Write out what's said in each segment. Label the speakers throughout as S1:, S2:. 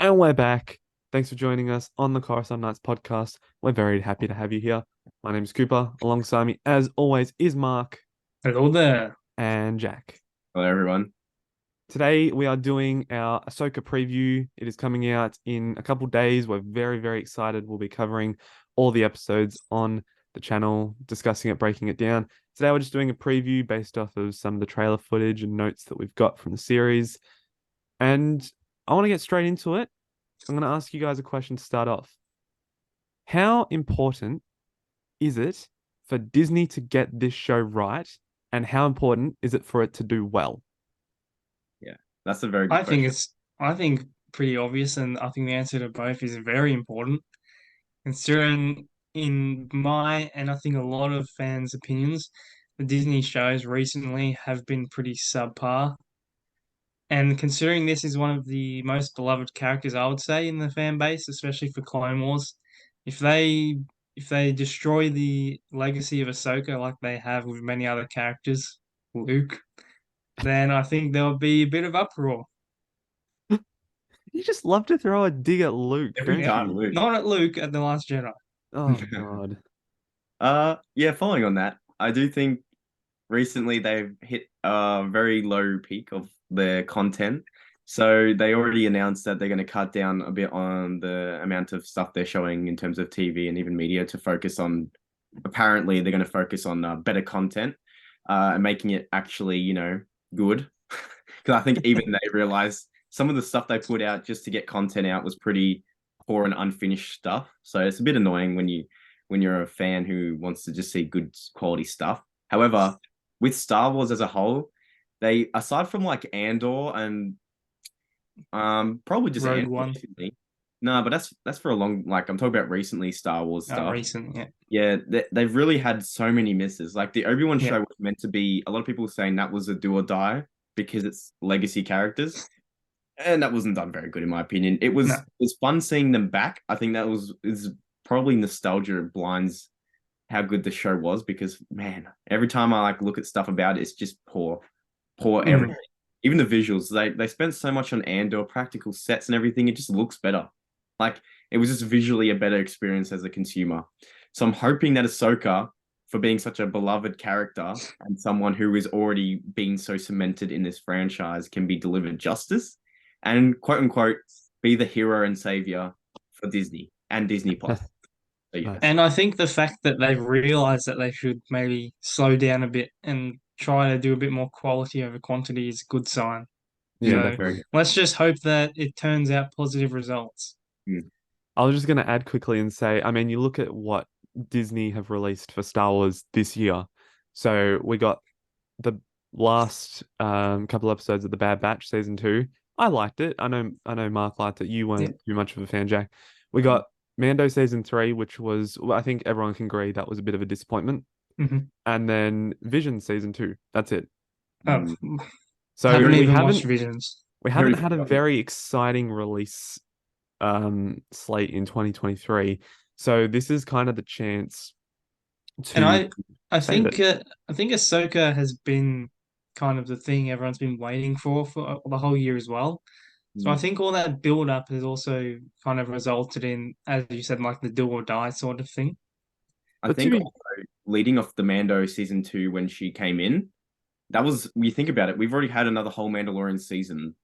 S1: And we're back. Thanks for joining us on the Coruscant Knights podcast. We're very happy to have you here. My name is Cooper. Alongside me, as always, is Mark
S2: Hello there.
S1: and Jack.
S3: Hello, everyone.
S1: Today, we are doing our Ahsoka preview. It is coming out in a couple days. We're very excited. We'll be covering all the episodes on the channel, discussing it, breaking it down. Today, we're just doing a preview based off of some of the trailer footage and notes that we've got from the series. And I want to get straight into it. I'm going to ask you guys a question to start off. How important is it for Disney to get this show right? And how important is it for it to do well?
S3: Yeah, that's a very good
S2: I think
S3: question.
S2: it's I think pretty obvious, and I think the answer to both is very important, considering in my and I think a lot of fans' opinions, the Disney shows recently have been pretty subpar. And considering this is one of the most beloved characters, I would say, in the fan base, especially for Clone Wars, if they destroy the legacy of Ahsoka like they have with many other characters, Luke, then I think there'll be a bit of uproar.
S1: You just love to throw a dig at Luke,
S3: Every
S1: don't
S2: Yep.
S3: time,
S1: you?
S3: Luke.
S2: Not at Luke at The Last Jedi.
S1: Oh, God.
S3: Yeah, following on that, I do think recently they've hit a very low peak of their content. So they already announced that they're going to cut down a bit on the amount of stuff they're showing in terms of TV and even media to focus on, apparently they're going to focus on better content and making it actually, good. Because I think even they realize some of the stuff they put out just to get content out was pretty poor and unfinished stuff. So it's a bit annoying when you're a fan who wants to just see good quality stuff. However, with Star Wars as a whole, they aside from like Andor and probably just
S2: Rogue
S3: Andor
S2: One.
S3: recently. No, but that's for a long like I'm talking about recently Star Wars stuff.
S2: Recent, yeah.
S3: Yeah, they've really had so many misses. Like the Obi-Wan
S2: Yeah.
S3: show was meant to be a lot of people were saying that was a do or die because it's legacy characters. And that wasn't done very good in my opinion.
S2: No.
S3: It was fun seeing them back. I think that was is probably nostalgia blinds how good the show was because man, every time I like look at stuff about it, it's just poor
S2: Mm.
S3: everything. Even the visuals, they spent so much on Andor, practical sets and everything. It just looks better. Like it was just visually a better experience as a consumer. So I'm hoping that Ahsoka, for being such a beloved character and someone who is already been so cemented in this franchise, can be delivered justice and quote unquote be the hero and savior for Disney and Disney Plus. So yeah.
S1: Nice.
S2: And I think the fact that they've realized that they should maybe slow down a bit and try to do a bit more quality over quantity is a good sign.
S1: Yeah,
S3: Mm,
S2: So
S3: very
S1: definitely.
S3: good.
S2: let's just hope that it turns out positive results.
S3: Mm.
S1: I was just going to add quickly and say, I mean, you look at what Disney have released for Star Wars this year. So we got the last couple episodes of The Bad Batch season two. I liked it. I know Mark liked it. You
S2: Yeah.
S1: weren't too much of a fan, Jack. We got Mando season three, which was well, I think everyone can agree that was a bit of a disappointment.
S2: Hmm.
S1: And then Vision season two. That's it.
S2: Oh,
S3: Mm.
S1: So
S2: haven't
S3: Very,
S2: even watched Visions.
S1: we haven't
S3: very
S1: had a
S3: forgotten.
S1: very exciting release slate in 2023. So this is kind of the chance
S2: And
S1: to
S2: I
S1: save
S2: think
S1: it.
S2: I think Ahsoka has been kind of the thing everyone's been waiting for the whole year as well. So I
S3: Mm.
S2: think all that build up has also kind of resulted in, as you said, like the do or die sort of thing.
S3: I
S1: But to
S3: think
S1: be
S3: also leading off the Mando season two when she came in, that was when you think about it, we've already had another whole Mandalorian season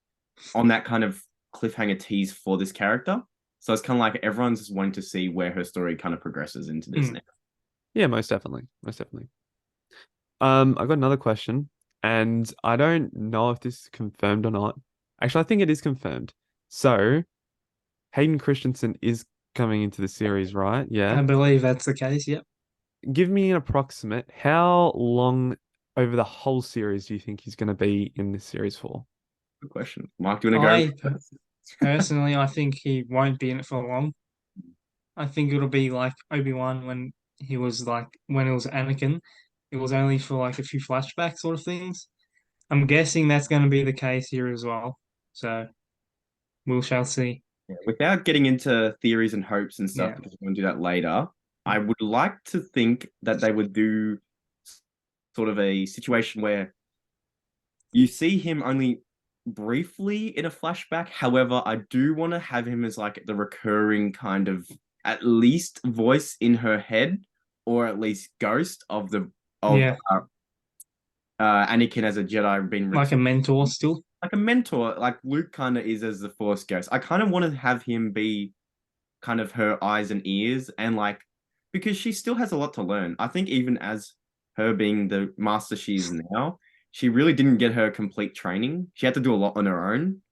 S3: on that kind of cliffhanger tease for this character. So it's kind of like everyone's just wanting to see where her story kind of progresses into this
S2: Mm.
S3: now.
S1: Yeah, most definitely. Most definitely. I got another question, and I don't know if this is confirmed or not. Actually, I think it is confirmed. So Hayden Christensen is coming into the series, right?
S2: I
S1: Yeah.
S2: believe that's the case. Yep.
S1: Give me an approximate. How long over the whole series do you think he's going to be in this series for?
S3: Good question. Mark, do you want to
S2: I
S3: go?
S2: personally, I think he won't be in it for long. I think it'll be like Obi-Wan when it was Anakin. It was only for like a few flashback sort of things. I'm guessing that's going to be the case here as well. So we shall see.
S3: Yeah, without getting into theories and hopes and stuff,
S2: Yeah.
S3: because we're going to do that later, I would like to think that they would do sort of a situation where you see him only. briefly in a flashback. However, I do want to have him as like the recurring kind of at least voice in her head, or at least ghost of the of
S2: Yeah,
S3: Anakin as a Jedi being
S2: like a mentor still.
S3: like a mentor, like Luke kind of is as the Force ghost. I kind of want to have him be kind of her eyes and ears, and like because she still has a lot to learn. I think even as her being the master she is now, she really didn't get her complete training. She had to do a lot on her own.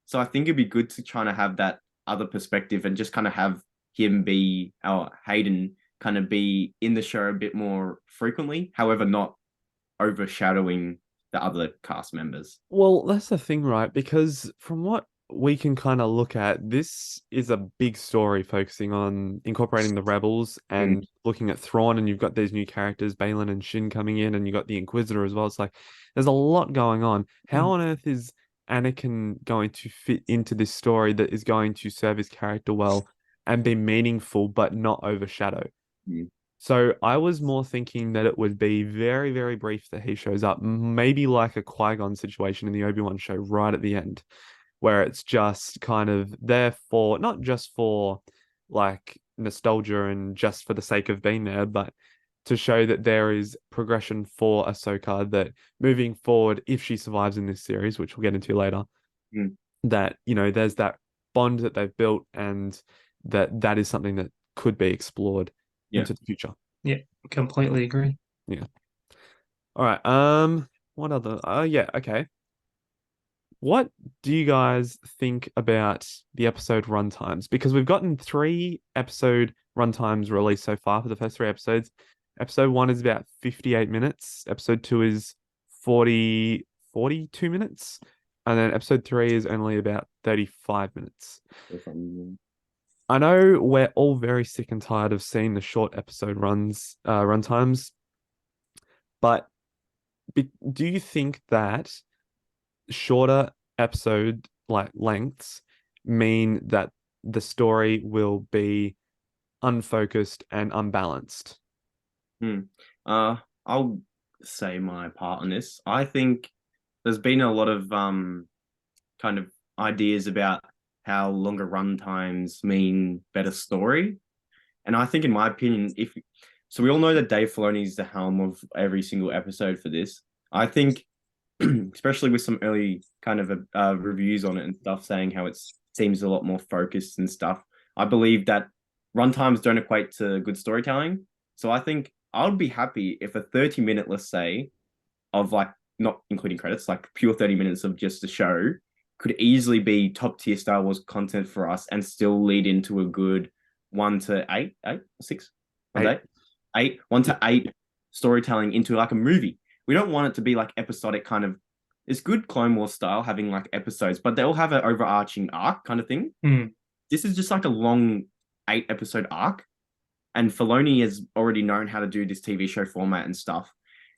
S3: So I think it'd be good to try to have that other perspective and just kind of have him be our Hayden kind of be in the show a bit more frequently, however, not overshadowing the other cast members.
S1: Well, that's the thing, right? Because from what we can kind of look at, this is a big story focusing on incorporating the rebels
S3: Mm,
S1: and looking at Thrawn, and you've got these new characters, Balin and Shin coming in, and you've got the Inquisitor as well. It's like there's a lot going on. How
S2: Mm.
S1: on earth is Anakin going to fit into this story that is going to serve his character well and be meaningful but not overshadow?
S3: mm,
S1: So I was more thinking that it would be very, very brief that he shows up, maybe like a Qui-Gon situation in the Obi-Wan show right at the end, where it's just kind of there for not just for like nostalgia and just for the sake of being there, but to show that there is progression for Ahsoka, that moving forward, if she survives in this series, which we'll get into later,
S3: mm.
S1: that, you know, there's that bond that they've built and that is something that could be explored
S3: Yeah.
S1: into the future.
S2: Yeah, completely agree.
S1: Yeah. All right. What other? Yeah. Okay. What do you guys think about the episode runtimes? Because we've gotten 3 episode runtimes released so far for the first 3 episodes. Episode 1 is about 58 minutes. Episode 2 is 42 minutes. And then episode 3 is only about 35 minutes. I know we're all very sick and tired of seeing the short episode runtimes, but do you think that shorter episode like lengths mean that the story will be unfocused and unbalanced?
S3: Hmm. I'll say my part on this. I think there's been a lot of kind of ideas about how longer run times mean better story. And I think in my opinion, if so we all know that Dave Filoni is the helm of every single episode for this. I think especially with some early kind of reviews on it and stuff saying how it seems a lot more focused and stuff. I believe that runtimes don't equate to good storytelling. So I think I would be happy if a 30-minute, let's say, of like not including credits, like pure 30 minutes of just the show could easily be top tier Star Wars content for us and still lead into a good 1 to 8, 6, 1 to 8, 1 to 8 storytelling into like a movie. We don't want it to be like episodic kind of. It's good Clone Wars style having like episodes, but they'll have an overarching arc kind of thing.
S2: Mm.
S3: This is just like a long 8 episode arc, and Filoni has already known how to do this TV show format and stuff.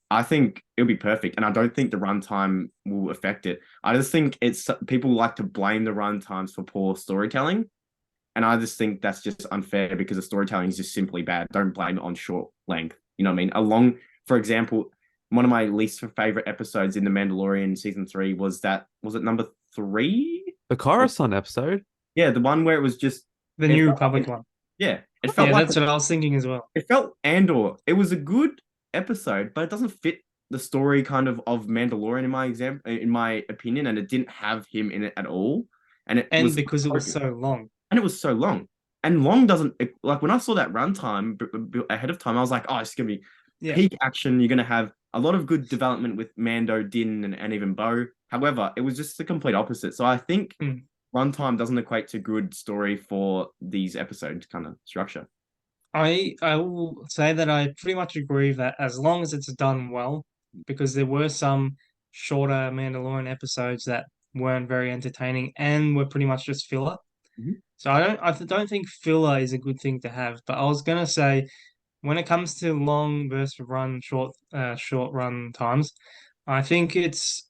S3: I think it'll be perfect, and I don't think the runtime will affect it. I just think it's people like to blame the runtimes for poor storytelling, and I just think that's just unfair because the storytelling is just simply bad. Don't blame it on short length. You know what I mean? For example, one of my least favorite episodes in The Mandalorian season 3 was it number 3?
S1: The Coruscant episode?
S3: Yeah, the one where it was just
S2: The New Republic one.
S3: Yeah, it felt
S2: Yeah,
S3: like
S2: that's what I was thinking as well.
S3: it felt Andor. It was a good episode, but it doesn't fit the story kind of Mandalorian in my opinion, and it didn't have him in it at all. And
S2: because it was so long.
S3: And it was so long. And long doesn't like when I saw that runtime ahead of time, I was like, oh, it's gonna be peak action. You're gonna have a lot of good development with Mando, Din, and even Bo. However, it was just the complete opposite. So I think runtime doesn't equate to good story for these episodes kind of structure.
S2: I will say that I pretty much agree that as long as it's done well, because there were some shorter Mandalorian episodes that weren't very entertaining and were pretty much just filler.
S3: Mm-hmm.
S2: So I don't think filler is a good thing to have. But I was gonna say when it comes to long versus short run times, I think it's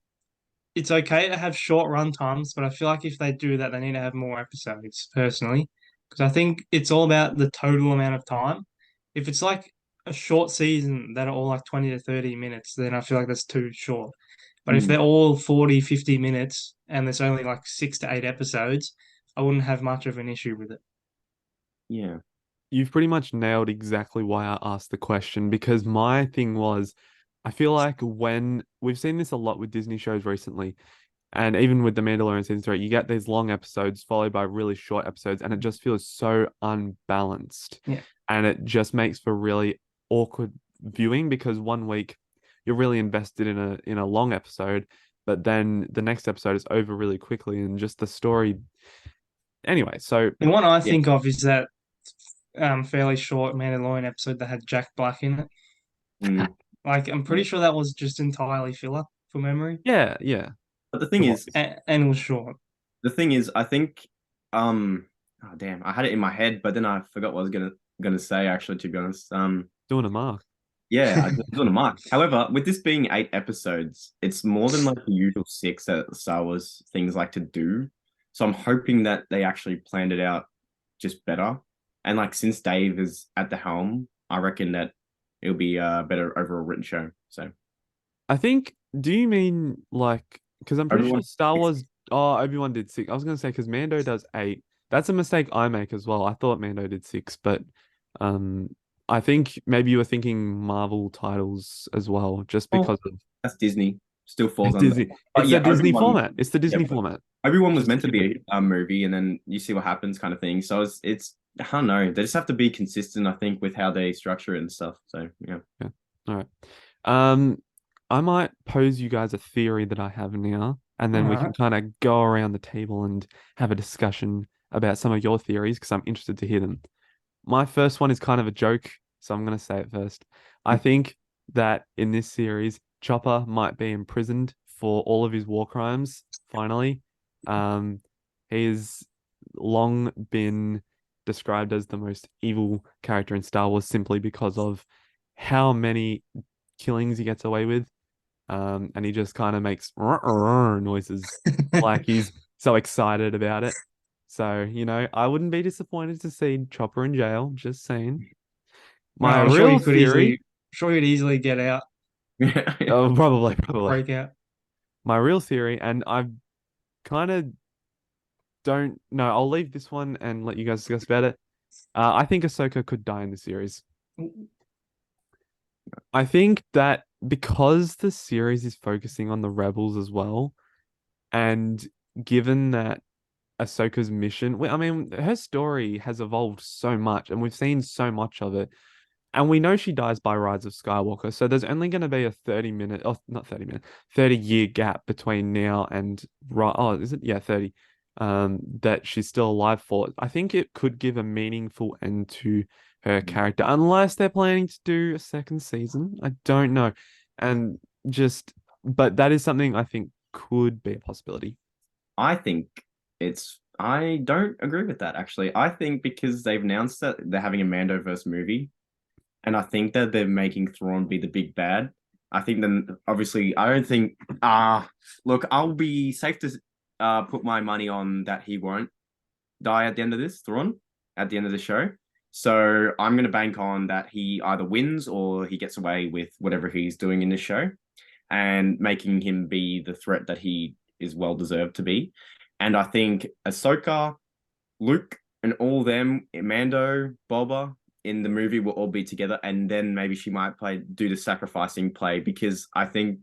S2: okay to have short run times, but I feel like if they do that, they need to have more episodes, personally. Because I think it's all about the total amount of time. If it's like a short season that are all like 20 to 30 minutes, then I feel like that's too short. But if
S3: Mm.
S2: they're all 40, 50 minutes and there's only like 6 to 8 episodes, I wouldn't have much of an issue with it.
S3: Yeah.
S1: You've pretty much nailed exactly why I asked the question because my thing was, I feel like when we've seen this a lot with Disney shows recently, and even with The Mandalorian season 3, you get these long episodes followed by really short episodes, and it just feels so unbalanced.
S2: Yeah.
S1: And it just makes for really awkward viewing because one week you're really invested in a long episode, but then the next episode is over really quickly and just the story. Anyway, so
S2: The one I
S3: Yeah.
S2: think of is that fairly short Mandalorian episode that had Jack Black in it.
S3: Mm.
S2: Like, I'm pretty sure that was just entirely filler from memory,
S1: yeah, yeah,
S3: But the
S1: it
S3: thing
S1: was.
S3: is,
S2: and it was short.
S3: I think, oh damn, I had it in my head, but then I forgot what I was gonna say. Actually, to be honest,
S1: Doing a mark.
S3: yeah, I was on a mark. However, with this being 8 episodes, it's more than like the usual six that Star Wars things like to do. So I'm hoping that they actually planned it out just better. And like since Dave is at the helm, I reckon that it'll be a better overall written show. So
S1: I think, do you mean like, because I'm pretty sure
S3: everyone,
S1: Star Wars, oh, Obi-Wan did 6. I was going to say, because Mando does 8. That's a mistake I make as well. I thought Mando did 6, but um, I think maybe you were thinking Marvel titles as well, just
S3: oh,
S1: because of
S3: that's Disney. Still falls under.
S1: Disney.
S3: But
S1: It's the
S3: yeah,
S1: Disney
S3: Obi-Wan.
S1: format. It's the
S3: Yeah,
S1: Disney
S3: but
S1: format.
S3: Obi-Wan was
S1: Just
S3: meant to
S1: keep it.
S3: be a movie, and then you see what happens, kind of thing. So it's I don't know. They just have to be consistent, I think, with how they structure it and stuff. So yeah.
S1: Yeah. All right. Um, I might pose you guys a theory that I have now, and
S2: All
S1: then we can
S2: right.
S1: kind of go around the table and have a discussion about some of your theories because I'm interested to hear them. My first one is kind of a joke, so I'm going to say it first. I think that in this series, Chopper might be imprisoned for all of his war crimes, finally. Um, he's long been described as the most evil character in Star Wars simply because of how many killings he gets away with. And he just kind of makes noises like he's so excited about it. So, I wouldn't be disappointed to see Chopper in jail, just saying.
S2: No,
S1: My
S2: I'm sure
S1: real
S2: you could
S1: theory,
S2: easily get out,
S1: oh, probably.
S2: break out.
S1: My real theory, and I kind of don't know, I'll leave this one and let you guys discuss about it. I think Ahsoka could die in the series. I think that because the series is focusing on the rebels as well, and given that Ahsoka's mission, I mean, her story has evolved so much, and we've seen so much of it. And we know she dies by Rise of Skywalker, so there's only going to be a 30-minute, oh, not 30-minute, 30-year gap between now and right. Oh, is it? Yeah, 30. That she's still alive for. I think it could give a meaningful end to her character, unless they're planning to do a second season. I don't know, and but that is something I think could be a possibility.
S3: I think I don't agree with that actually. I think because they've announced that they're having a Mandoverse movie, and I think that they're making Thrawn be the big bad. I think then obviously I don't think look, I'll be safe to put my money on that he won't die at the end of this, Thrawn, at the end of the show. So I'm gonna bank on that he either wins or he gets away with whatever he's doing in the show and making him be the threat that he is well deserved to be. And I think Ahsoka, Luke, and all them, Mando, Boba, in the movie will all be together, and then maybe she might do the sacrificing play because I don't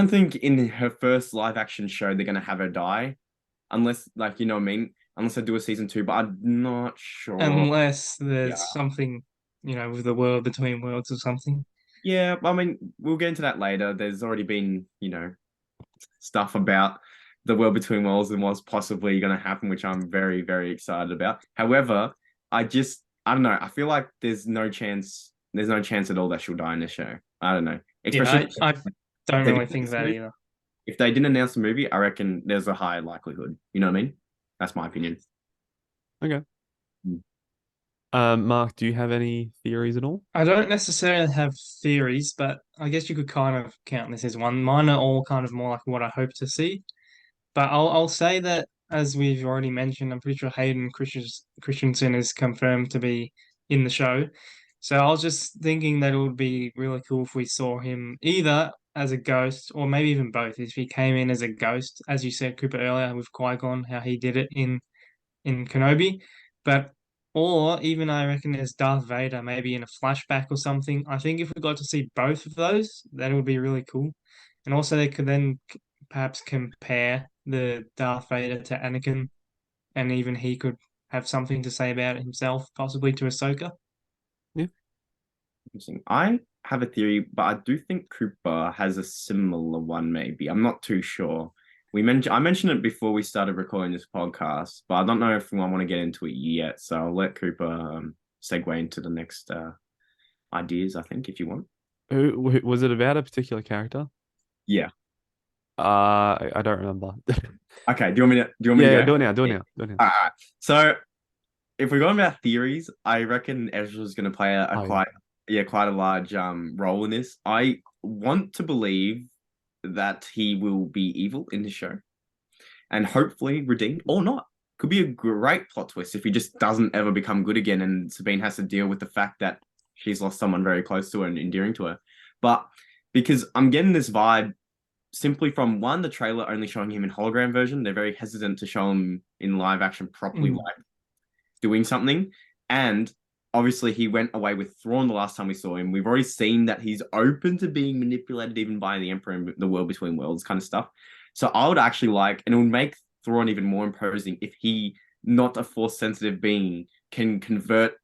S3: think in her first live action show they're gonna have her die, unless like you know what I mean, unless they do a season 2. But I'm not sure.
S2: Unless
S3: Yeah,
S2: there's something, with the world between worlds or something.
S3: yeah. I mean, we'll get into that later. There's already been stuff about the world between worlds and what's possibly going to happen, which I'm very, very excited about. However, I don't know. I feel like there's no chance. There's no chance at all that she'll die in this show. I don't know.
S2: Yeah,
S3: Especially
S2: I don't
S3: they
S2: really
S3: didn't
S2: think
S3: announce the
S2: that
S3: movie.
S2: either.
S3: If they didn't announce the movie, I reckon there's a high likelihood. You know what I mean? That's my opinion.
S1: Okay.
S3: Mm.
S1: Mark, do you have any theories at all?
S2: I don't necessarily have theories, but I guess you could kind of count this as one. Mine are all kind of more like what I hope to see. But I'll say that as we've already mentioned, I'm pretty sure Christensen is confirmed to be in the show. So I was just thinking that it would be really cool if we saw him either as a ghost, or maybe even both. If he came in as a ghost, as you said, Cooper earlier with Qui-Gon, how he did it in Kenobi, but or even I reckon as Darth Vader, maybe in a flashback or something. I think if we got to see both of those, that would be really cool. And also they could then perhaps compare the Darth Vader to Anakin, and even he could have something to say about it himself, possibly to Ahsoka.
S1: Yeah.
S3: Interesting. I have a theory, but I do think Cooper has a similar one, maybe. I'm not too sure. I mentioned it before we started recording this podcast, but I don't know if we want to get into it yet. So I'll let Cooper segue into the next ideas, I think, if you want.
S1: Was it about a particular character?
S3: Yeah.
S1: I don't remember.
S3: Okay. Do you want me to
S1: Yeah,
S3: go?
S1: do it now. Do it now. Do it now.
S3: All right. So if we're going about theories, I reckon Ezra's going to play
S1: Oh, yeah.
S3: quite a large role in this. I want to believe that he will be evil in the show and hopefully redeemed or not. Could be a great plot twist if he just doesn't ever become good again and Sabine has to deal with the fact that she's lost someone very close to her and endearing to her. But because I'm getting this vibe simply from one, the trailer only showing him in hologram version. They're very hesitant to show him in live action properly, like doing something. And obviously, he went away with Thrawn the last time we saw him. We've already seen that he's open to being manipulated even by the Emperor and the world between worlds kind of stuff. So I would actually like, and it would make Thrawn even more imposing if he, not a force sensitive being, can convert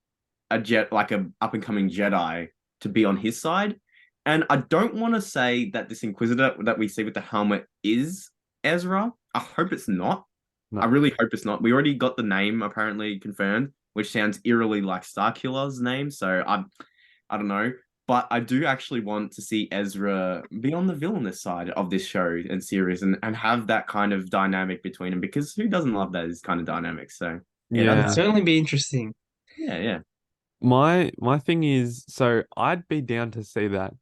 S3: like a up and coming Jedi to be on his side. And I don't want to say that this Inquisitor that we see with the helmet is Ezra. I hope it's not.
S1: No.
S3: I really hope it's not. We already got the name apparently confirmed, which sounds eerily like Starkiller's name. So I don't know. But I do actually want to see Ezra be on the villainous side of this show and series and have that kind of dynamic between them because who doesn't love those kind of dynamics? So
S2: It'd
S1: Yeah.
S2: certainly be interesting.
S3: yeah.
S1: My thing is, so I'd be down to see that.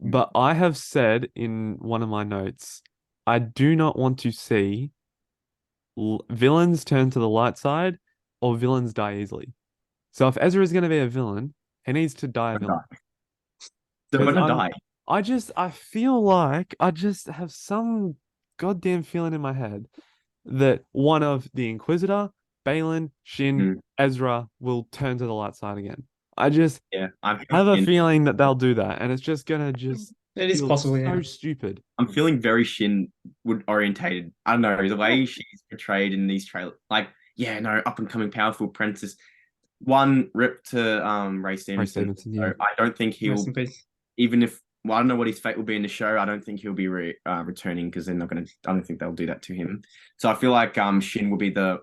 S1: But I have said in one of my notes, I do not want to see villains turn to the light side or villains die easily. So if Ezra is going to be a villain, he needs to die a villain.
S3: They're
S1: 'Cause
S3: gonna die.
S1: I feel like I just have some goddamn feeling in my head that one of the Inquisitor, Balin, Shin, Ezra will turn to the light side again. I just
S3: Yeah,
S1: have a feeling that they'll do that, and it's just gonna just
S2: It is
S1: feel
S2: possible,
S1: so
S2: yeah.
S1: stupid.
S3: I'm feeling very Shin would orientated. I don't know the way she's portrayed in these trailers. Like, yeah, no, up and coming powerful princess. One rip to Ray Stevenson.
S1: Stevenson, yeah.
S3: So I don't think he'll
S2: Rest in peace.
S3: even if well, I don't know what his fate will be in the show. I don't think he'll be returning because they're not going to. I don't think they'll do that to him. So I feel like Shin will be the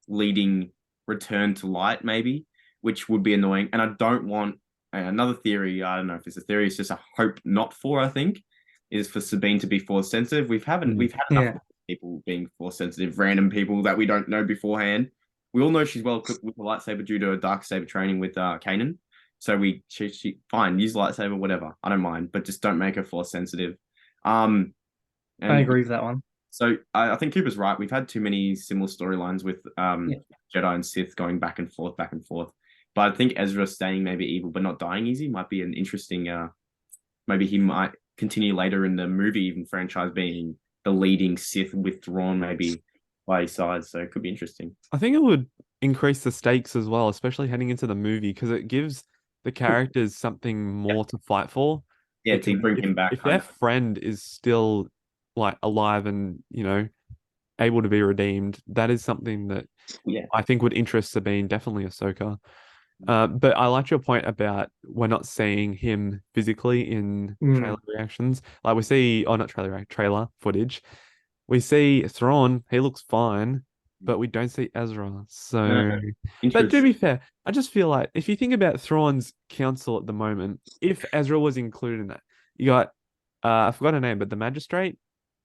S3: leading return to light, maybe, which would be annoying. And I don't want another theory. I don't know if it's a theory. It's just a hope not for. I think is for Sabine to be force sensitive. We've had enough people being force sensitive, random people that we don't know beforehand. We all know she's well equipped with the lightsaber due to her dark saber training with Kanan. So she fine, use lightsaber, whatever. I don't mind, but just don't make her force sensitive.
S2: I agree with that one.
S3: So I think Cooper's right. We've had too many similar storylines with Jedi and Sith going back and forth. But I think Ezra staying maybe evil but not dying easy might be an interesting. Maybe he might continue later in the movie even franchise being the leading Sith with Thrawn maybe by his side. So it could be interesting.
S1: I think it would increase the stakes as well, especially heading into the movie, because it gives the characters something more to fight for.
S3: Yeah, to bring him back.
S1: If their friend is still like alive and, able to be redeemed, that is something that I think would interest Sabine, definitely Ahsoka. But I like your point about we're not seeing him physically in trailer reactions. Like we see, not trailer footage. We see Thrawn, he looks fine, but we don't see Ezra. So, but to be fair, I just feel like if you think about Thrawn's council at the moment, if Ezra was included in that, you got, I forgot her name, but the Magistrate.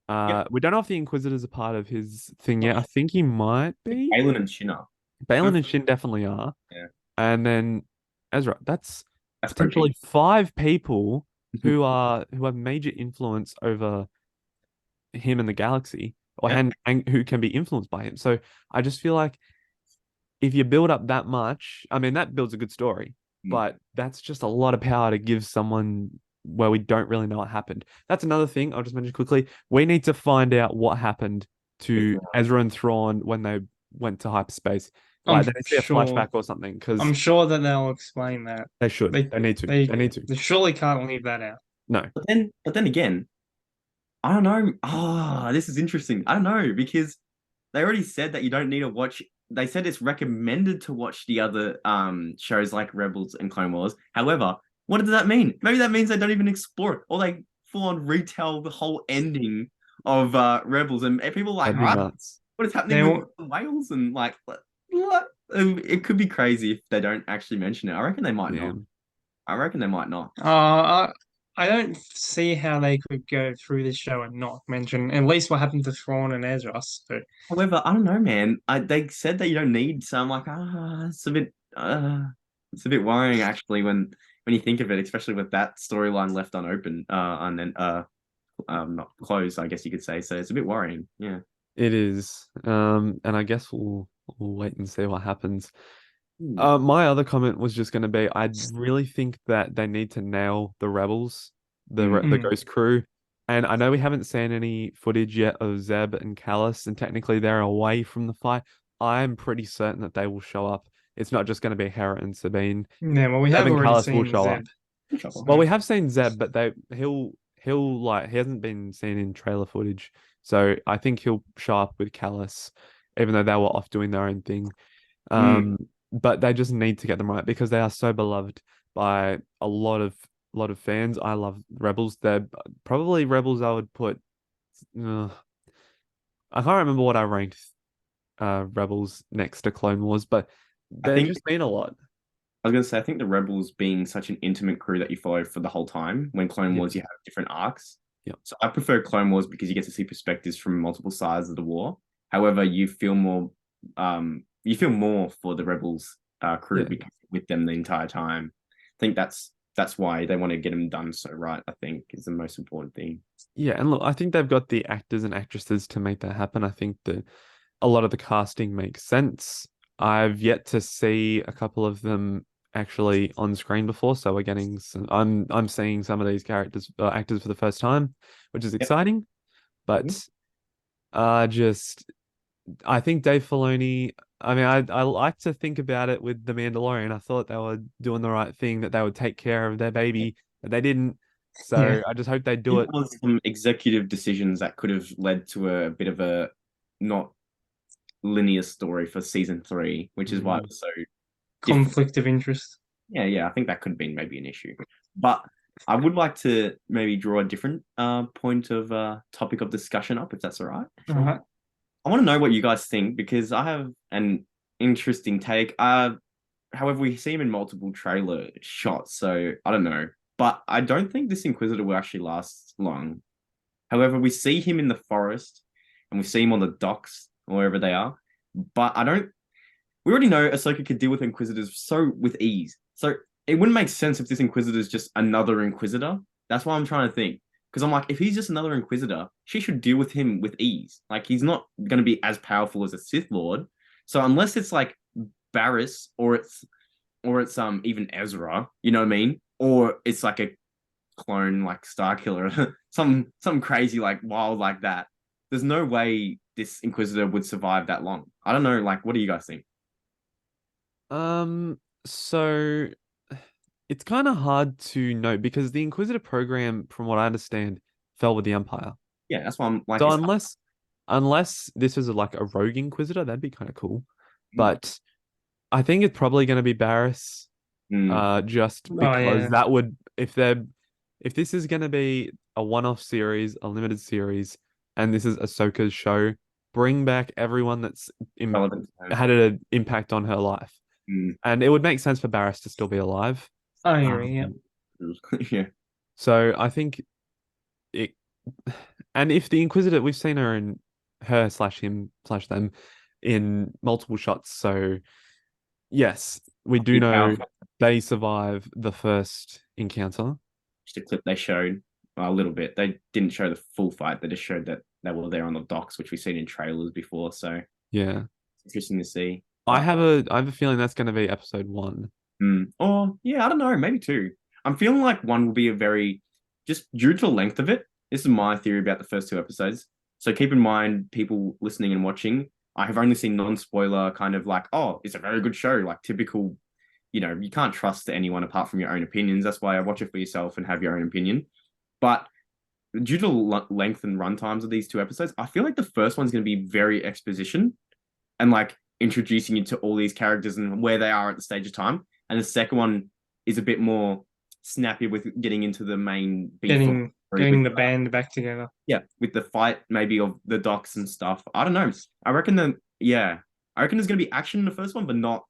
S1: We don't know if the Inquisitors are part of his thing yet. I think he might be.
S3: Balin and Shin are.
S1: Balin and Shin definitely are.
S3: Yeah.
S1: And then Ezra. That's potentially 5 people who have major influence over him and the galaxy, and who can be influenced by him. So I just feel like if you build up that much, I mean, that builds a good story, but that's just a lot of power to give someone where we don't really know what happened. That's another thing I'll just mention quickly. We need to find out what happened to Ezra and Thrawn when they went to hyperspace.
S2: I'm
S1: Like they see a
S2: sure.
S1: flashback or something, because
S2: I'm sure that they'll explain that.
S1: they should.
S2: They
S1: They need to.
S2: they
S1: They need to.
S2: they surely can't leave that out.
S1: No.
S3: But then again, I don't know. This is interesting. I don't know because they already said that you don't need to watch. They said it's recommended to watch the other shows like Rebels and Clone Wars. However, what does that mean? Maybe that means they don't even explore it, or they full on retell the whole ending of Rebels, and people are like,
S1: That'd be
S3: "Huh?
S1: nuts.
S3: What is happening
S2: They
S3: with
S2: will-
S3: the whales?" And like, what? It could be crazy if they don't actually mention it. I reckon they might
S1: Yeah.
S3: not. I reckon they might not.
S2: I don't see how they could go through this show and not mention at least what happened to Thrawn and Ezra. So
S3: However, I don't know, man. They said that you don't need, so I'm like, it's a bit worrying actually when you think of it, especially with that storyline left unopened, and then not closed, I guess you could say. So it's a bit worrying. Yeah.
S1: It is. And I guess we'll wait and see what happens.
S3: Hmm.
S1: My other comment was just going to be, I really think that they need to nail the rebels, the
S2: Mm.
S1: Ghost Crew, and I know we haven't seen any footage yet of Zeb and Callus, and technically they're away from the fight. I'm pretty certain that they will show up. It's not just going to be Hera and Sabine.
S2: yeah, well, we
S1: Zeb
S2: have
S1: and
S2: already
S1: Callus will
S2: seen
S1: show
S2: Zeb.
S1: up. Well, we have seen Zeb, but he'll like he hasn't been seen in trailer footage, so I think he'll show up with Callus, even though they were off doing their own thing.
S3: Mm.
S1: But they just need to get them right because they are so beloved by a lot of fans. I love Rebels. They're probably Rebels I would put. Uh, I can't remember what I ranked Rebels next to Clone Wars, but
S3: I
S1: they
S3: think
S1: just mean a lot.
S3: I was gonna say I think the Rebels being such an intimate crew that you follow for the whole time. When Clone
S1: Yeah.
S3: Wars, you have different arcs.
S1: Yeah.
S3: So I prefer Clone Wars because you get to see perspectives from multiple sides of the war. However, you feel more for the Rebels crew
S1: Yeah.
S3: because you're with them the entire time. I think that's why they want to get them done so right. I think is the most important thing.
S1: Yeah, and look, I think they've got the actors and actresses to make that happen. I think that a lot of the casting makes sense. I've yet to see a couple of them actually on screen before, so we're getting some. I'm seeing some of these characters, actors for the first time, which is
S3: Yep.
S1: exciting. But just I think Dave Filoni. I mean, I like to think about it with The Mandalorian. I thought they were doing the right thing, that they would take care of their baby, but they didn't. So
S2: Yeah.
S1: I just hope they do
S3: There
S1: it.
S3: was some executive decisions that could have led to a bit of a not linear story for season 3, which is why it was so different.
S2: Conflict of interest.
S3: Yeah, I think that could have been maybe an issue. But I would like to maybe draw a different point of topic of discussion up, if that's all right.
S2: All right.
S3: I want to know what you guys think because I have an interesting take. However, we see him in multiple trailer shots, so I don't know. But I don't think this Inquisitor will actually last long. However, we see him in the forest and we see him on the docks or wherever they are. But I don't. We already know Ahsoka could deal with Inquisitors so with ease. So it wouldn't make sense if this Inquisitor is just another Inquisitor. That's what I'm trying to think. Because I'm like, if he's just another Inquisitor, she should deal with him with ease. Like he's not going to be as powerful as a Sith Lord. So unless it's like Barriss or it's even Ezra, you know what I mean? Or it's like a clone like Starkiller, some crazy like wild like that. There's no way this Inquisitor would survive that long. I don't know. Like, what do you guys think?
S1: So it's kind of hard to know because the Inquisitor program, from what I understand, fell with the Empire.
S3: Yeah, that's why I'm like.
S1: So unless this is like a rogue Inquisitor, that'd be kind of cool. But I think it's probably going to be Barriss, just because that would if this is going to be a one-off series, a limited series, and this is Ahsoka's show, bring back everyone that's
S3: relevant.
S1: had an impact on her life. And it would make sense for Barriss to still be alive.
S2: I agree, yeah.
S3: Yeah.
S1: So I think it, and if the Inquisitor, we've seen her in her slash him slash them in multiple shots. So yes, we do know they survive the first encounter.
S3: Just a clip they showed a little bit. They didn't show the full fight. They just showed that they were there on the docks, which we've seen in trailers before. So
S1: yeah,
S3: it's interesting to see.
S1: I have a feeling that's going to be episode 1.
S3: Or yeah, I don't know, maybe 2. I'm feeling like 1 will be a very just due to the length of it, this is my theory about the first two episodes. So keep in mind, people listening and watching, I have only seen non-spoiler kind of like, oh, it's a very good show, like typical, you can't trust anyone apart from your own opinions. That's why I watch it for yourself and have your own opinion. But due to the length and run times of these two episodes, I feel like the first one's going to be very exposition and like introducing you to all these characters and where they are at the stage of time. And the second one is a bit more snappy with getting into the main beef
S2: getting the band back together.
S3: Yeah, with the fight maybe of the docks and stuff. I don't know. I reckon there's gonna be action in the first one, but not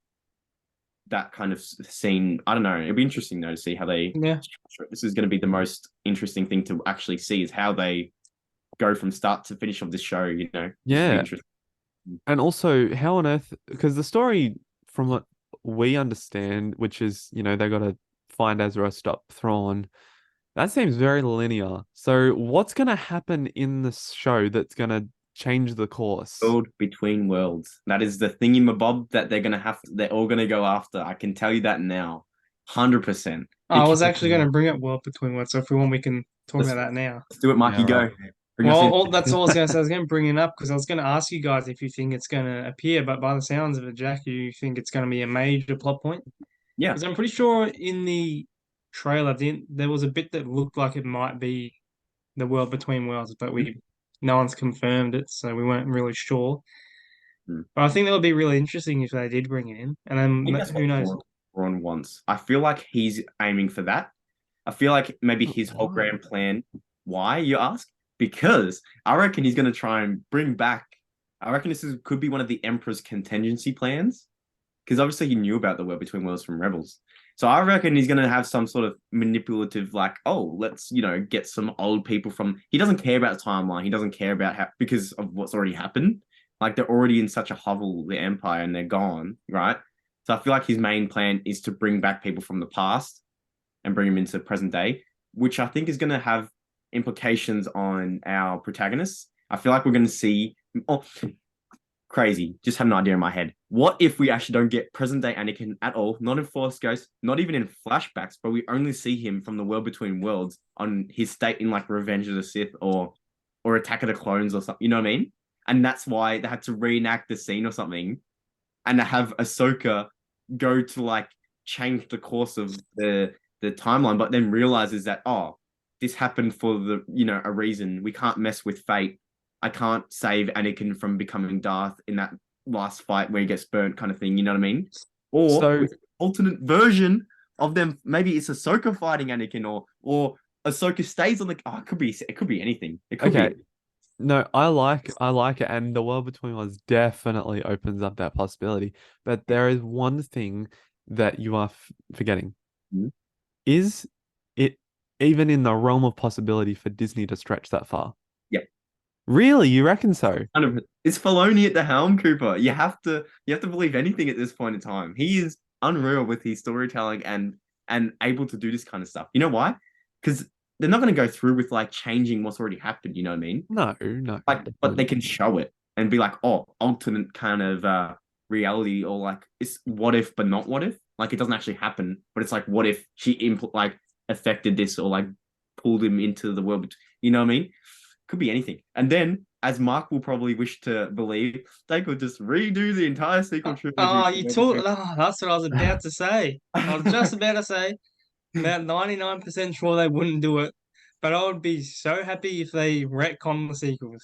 S3: that kind of scene. I don't know. It'll be interesting though to see how they structure it. This is gonna be the most interesting thing to actually see is how they go from start to finish of this show,
S1: Yeah. And also, how on earth, because the story, from what we understand, which is, they got to find Ezra, stop Thrawn, that seems very linear. So what's going to happen in this show that's going to change the course?
S3: World between worlds. That is the thingamabob that they're all going to go after. I can tell you that now. 100%.
S2: I was actually going to bring up World Between Worlds, so if we want, we can talk about that now.
S3: Let's do it, Mikey.
S1: Yeah, right.
S3: Go.
S2: Well, that's all I was going to say. I was going to bring it up because I was going to ask you guys if you think it's going to appear, but by the sounds of it, Jack, you think it's going to be a major plot point?
S3: Yeah.
S2: Because I'm pretty sure in the trailer, there was a bit that looked like it might be the World Between Worlds, but no one's confirmed it, so we weren't really sure. But I think that would be really interesting if they did bring it in, and then who knows?
S3: Ron wants. I feel like he's aiming for that. I feel like maybe his whole grand plan. Why, you ask? Because I reckon he's going to try and bring back. I reckon could be one of the Emperor's contingency plans. Because obviously he knew about the World Between Worlds from Rebels. So I reckon he's going to have some sort of manipulative, like, oh, let's, get some old people from. He doesn't care about the timeline. He doesn't care about how, because of what's already happened. Like, they're already in such a hovel, the Empire, and they're gone, right? So I feel like his main plan is to bring back people from the past and bring them into present day, which I think is going to have implications on our protagonists. I feel like we're going to see. Oh, crazy. Just had an idea in my head. What if we actually don't get present day Anakin at all? Not in Force Ghost, not even in flashbacks, but we only see him from the World Between Worlds on his state in like Revenge of the Sith or Attack of the Clones or something. You know what I mean? And that's why they had to reenact the scene or something, and to have Ahsoka go to like change the course of the timeline, but then realizes that this happened for a reason. We can't mess with fate. I can't save Anakin from becoming Darth in that last fight where he gets burnt, kind of thing. You know what I mean? Or with an alternate version of them. Maybe it's Ahsoka fighting Anakin, or Ahsoka stays on the. Oh, it could be anything. It could be.
S1: No, I like it, and the World Between Worlds definitely opens up that possibility. But there is one thing that you are forgetting.
S3: Mm-hmm.
S1: Is it even in the realm of possibility for Disney to stretch that far?
S3: Yeah.
S1: Really? You reckon so?
S3: It's Filoni at the helm, Cooper. You have to believe anything at this point in time. He is unreal with his storytelling and able to do this kind of stuff. You know why? Because they're not going to go through with like changing what's already happened. You know what I mean?
S1: No.
S3: But they can show it and be like, alternate kind of reality, or like it's what if, but not what if. Like it doesn't actually happen, but it's like what if she affected this or like pulled him into the world. You know what I mean? Could be anything. And then, as Mark will probably wish to believe, they could just redo the entire sequel trilogy.
S2: That's what I was about to say. I was just about to say, about 99% sure they wouldn't do it, but I would be so happy if they retcon the sequels.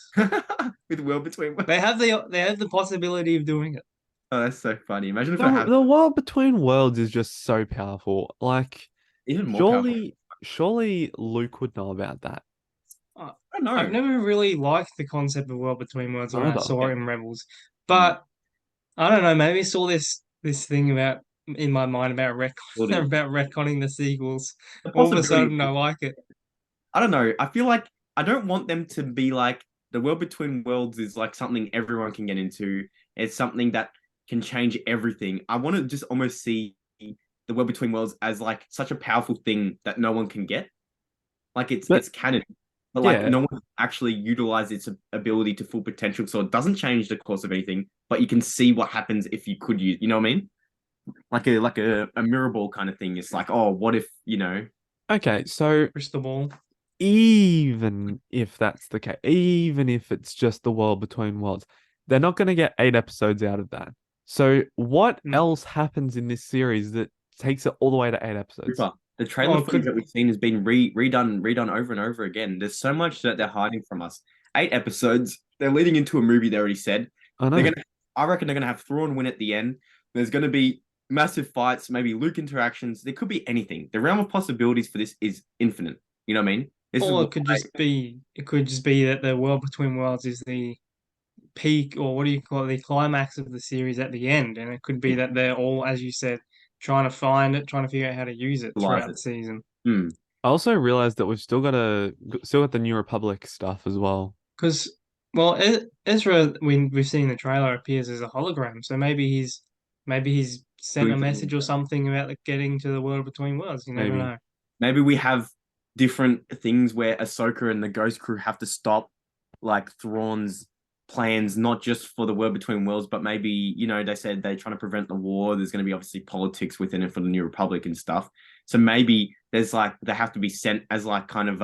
S3: With World Between Worlds.
S2: They have the possibility of doing it.
S3: Oh, that's so funny. Imagine if
S1: the World Between Worlds is just so powerful. Like,
S3: even more
S1: surely Luke would know about that.
S3: I don't know.
S2: I've never really liked the concept of World Between Worlds when I saw it in Rebels, but I don't know. Maybe I saw this thing in my mind about retconning the sequels. All of a sudden, I like it.
S3: I don't know. I feel like I don't want them to be like the World Between Worlds is like something everyone can get into. It's something that can change everything. I want to just almost see the World Between Worlds as like such a powerful thing that no one can get. Like it's canon. But like no one actually utilized its ability to full potential, so it doesn't change the course of anything. But you can see what happens if you could use. You know what I mean? Like a mirror ball kind of thing. It's like, what if?
S1: Okay, so
S2: crystal ball.
S1: even if that's the case, even if it's just the world between worlds, they're not going to get 8 episodes out of that. So what
S2: Mm.
S1: else happens in this series that takes it all the way to 8 episodes?
S3: Super. The trailer
S2: Oh, it
S3: footage
S2: could.
S3: that we've seen has been redone over and over again. There's so much that they're hiding from us. 8 episodes. They're leading into a movie. They already said
S1: I
S3: they're
S1: know.
S3: gonna. I reckon they're gonna have Thrawn win at the end. There's gonna be massive fights, maybe Luke interactions. There could be anything. The realm of possibilities for this is infinite. You know what I mean? This is
S2: Or
S3: why.
S2: it could just be. It could just be that the world between worlds is the peak, or what do you call it, the climax of the series at the end, and it could be that they're all, as you said, trying to find it, trying to figure out how to use it
S3: Utilize
S2: throughout
S3: it.
S2: the season.
S3: Hmm.
S1: I also realized that we've still got the New Republic stuff as well.
S2: Because, well, Ezra, we've seen the trailer, appears as a hologram, so maybe he's sent
S3: Doing
S2: a
S3: something
S2: message
S3: like
S2: or
S3: that.
S2: something about getting to the world between worlds. You never
S1: Maybe.
S2: know.
S3: Maybe we have different things where Ahsoka and the Ghost Crew have to stop like Thrawn's plans, not just for the world between worlds, but maybe, they said they're trying to prevent the war. There's going to be obviously politics within it for the New Republic and stuff. So maybe there's like they have to be sent as like kind of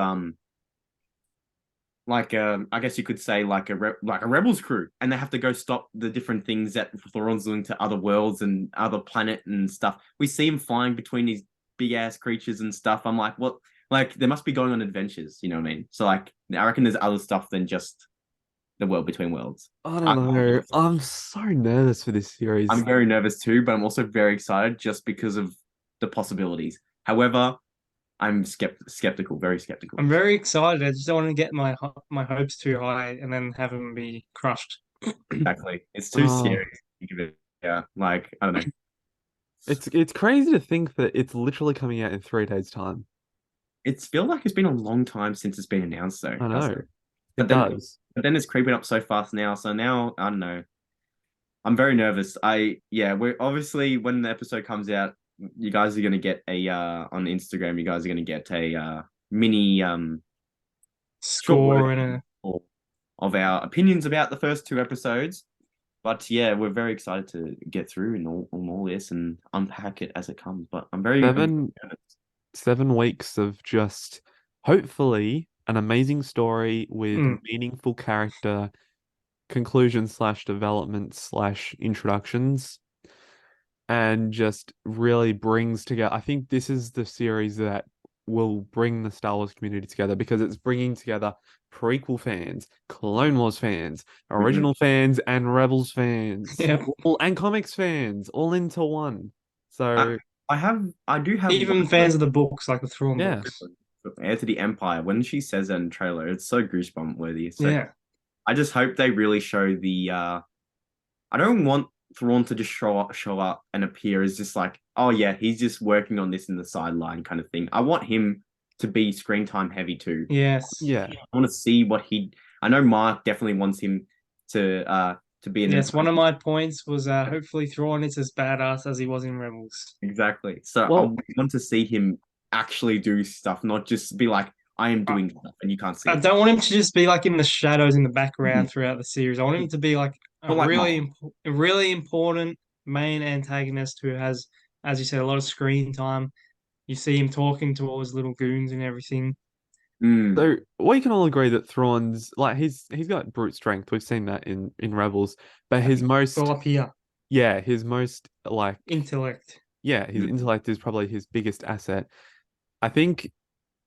S3: like I guess you could say like like a rebels crew, and they have to go stop the different things that Thrawn's doing to other worlds and other planet and stuff. We see him flying between these big ass creatures and stuff. I'm like, what? Like they must be going on adventures. You know what I mean? So like, I reckon there's other stuff than just the world between worlds.
S1: I
S3: I,
S1: don't know. I'm so nervous for this series.
S3: I'm very nervous too, but I'm also very excited just because of the possibilities. However, I'm skeptical, very skeptical.
S2: I'm very excited. I just don't want to get my hopes too high and then have them be crushed.
S3: Exactly. It's too
S1: Oh,
S3: serious. Yeah, like I don't know.
S1: it's crazy to think that it's literally coming out in 3 days' time.
S3: It's feel like it's been a long time since it's been announced though,
S1: I
S3: doesn't
S1: know.
S3: it?
S1: It
S3: But then
S1: does.
S3: but then it's creeping up so fast now. So now I don't know. I'm very nervous. We're obviously when the episode comes out, you guys are gonna get a on Instagram, you guys are gonna get a mini short word
S2: Score and a
S3: of our opinions about the first 2 episodes. But yeah, we're very excited to get through and all this and unpack it as it comes. But I'm
S1: Seven 7 weeks of just hopefully an amazing story with
S2: mm,
S1: meaningful character conclusion slash development slash introductions and just really brings together. I think this is the series that will bring the Star Wars community together because it's bringing together prequel fans, Clone Wars fans,
S3: Mhm.
S1: original fans, and Rebels fans,
S2: yeah.
S1: and comics fans all into one.
S3: I
S1: So
S3: I do have
S2: Even
S3: one
S2: fans of the books, like the Thrawn
S1: yeah,
S2: books.
S3: Heir to the Empire. When she says that in the trailer, it's so goosebump worthy. So
S2: Yeah.
S3: I just hope they really show the I don't want Thrawn to just show up and appear as just like, oh yeah, he's just working on this in the sideline kind of thing. I want him to be screen time heavy too.
S2: Yes.
S1: yeah.
S3: I want to see what he. I know Mark definitely wants him to be an
S2: Yes. One of
S3: important.
S2: my points was hopefully Thrawn is as badass as he was in Rebels.
S3: Exactly. So I
S1: Well,
S3: want to see him actually do stuff, not just be like, I am
S2: I,
S3: doing stuff and you can't see
S2: I
S3: it.
S2: don't want him to just be like in the shadows in the
S3: Mhm.
S2: background throughout the series. I want him to be like
S3: Not like Mark.
S2: a really important main antagonist who has, as you said, a lot of screen time. You see him talking to all his little goons and everything.
S3: Mm,
S1: so we can all agree that Thrawn's like he's got brute strength. We've seen that in Rebels, but his
S2: Well,
S1: most
S2: up here,
S1: his most like
S2: intellect.
S1: his
S3: mm.
S1: intellect is probably his biggest asset. I think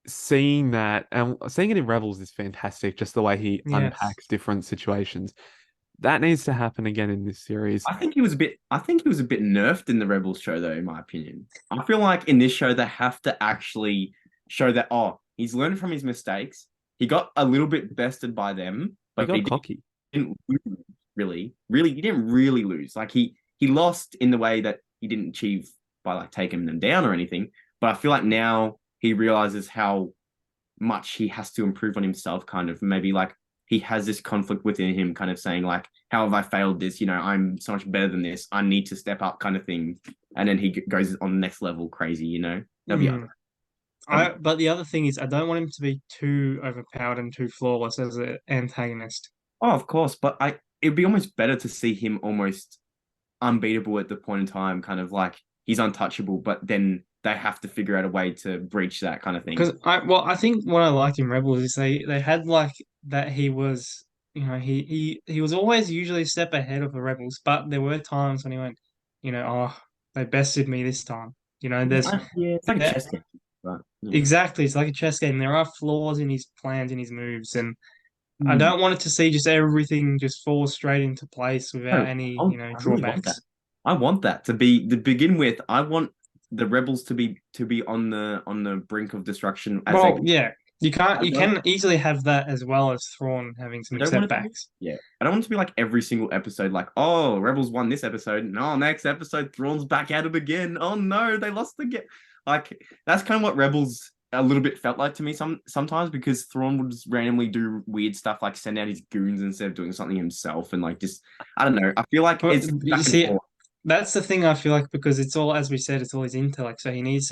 S1: seeing that and seeing it in Rebels is fantastic. Just the way he
S2: Yes.
S1: unpacks different situations. That needs to happen again in this series.
S3: I think he was a bit nerfed in the Rebels show though, in my opinion. I feel like in this show they have to actually show that he's learned from his mistakes. He got a little bit bested by them,
S1: He
S3: but
S1: got cocky.
S3: didn't lose, really he didn't really lose. Like he lost in the way that he didn't achieve by like taking them down or anything. But I feel like now he realizes how much he has to improve on himself, kind of maybe like he has this conflict within him, kind of saying like, how have I failed this? I'm so much better than this. I need to step up, kind of thing. And then he goes on the next level, crazy. That'd be
S2: Mm.
S3: that'd be
S2: But the other thing is, I don't want him to be too overpowered and too flawless as an antagonist.
S3: Oh, of course, but it'd be almost better to see him almost unbeatable at the point in time, kind of like he's untouchable, but then they have to figure out a way to breach that kind of thing.
S2: Because I think what I liked in Rebels is they had like that he was, he was always usually a step ahead of the Rebels, but there were times when he went, oh, they bested me this time.
S3: It's like a
S2: there,
S3: chess game, but
S2: exactly, it's like a chess game. There are flaws in his plans, in his moves, and I
S3: Hmm.
S2: don't want it to see just everything just fall straight into place without
S3: No,
S2: any,
S3: I really want that.
S2: drawbacks.
S3: I want that to begin with. I want the rebels to be on the brink of destruction as
S2: Well,
S3: they.
S2: yeah,
S3: I
S2: you
S3: don't.
S2: can easily have that as well as Thrawn having
S3: I
S2: some
S3: don't want it to be.
S2: setbacks.
S3: Yeah, I don't want it to be like every single episode. Like, oh, rebels won this episode. No, next episode, Thrawn's back at it again. Oh no, they lost again. Like that's kind of what rebels a little bit felt like to me sometimes because Thrawn would just randomly do weird stuff like send out his goons instead of doing something himself and like just I don't know. I feel like
S2: But
S3: it's
S2: you
S3: back and
S2: see,
S3: forth.
S2: that's the thing I feel like because it's all, as we said, it's all his intellect. So he needs